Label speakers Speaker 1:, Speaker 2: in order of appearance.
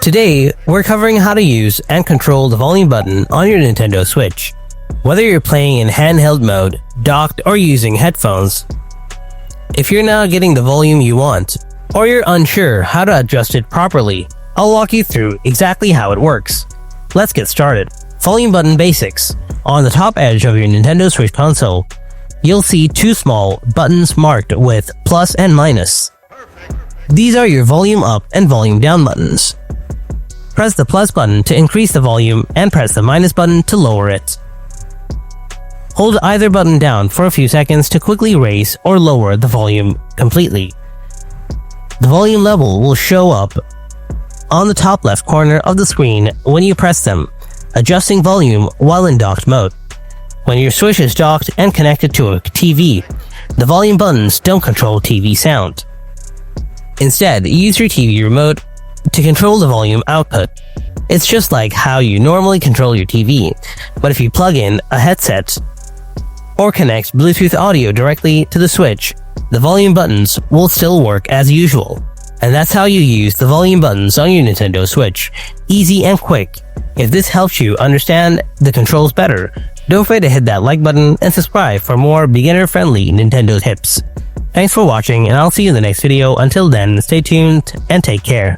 Speaker 1: Today, we're covering how to use and control the volume button on your Nintendo Switch. Whether you're playing in handheld mode, docked, or using headphones, if you're not getting the volume you want, or you're unsure how to adjust it properly, I'll walk you through exactly how it works. Let's get started. Volume button basics. On the top edge of your Nintendo Switch console, you'll see two small buttons marked with plus and minus. These are your volume up and volume down buttons. Press the plus button to increase the volume and press the minus button to lower it. Hold either button down for a few seconds to quickly raise or lower the volume completely. The volume level will show up on the top left corner of the screen when you press them, adjusting volume while in docked mode. When your Switch is docked and connected to a TV, the volume buttons don't control TV sound. Instead, use your TV remote to control the volume output. It's just like how you normally control your TV, but if you plug in a headset or connect Bluetooth audio directly to the Switch, the volume buttons will still work as usual. And that's how you use the volume buttons on your Nintendo Switch. Easy and quick. If this helps you understand the controls better, don't forget to hit that like button and subscribe for more beginner-friendly Nintendo tips. Thanks for watching, and I'll see you in the next video. Until then, stay tuned and take care.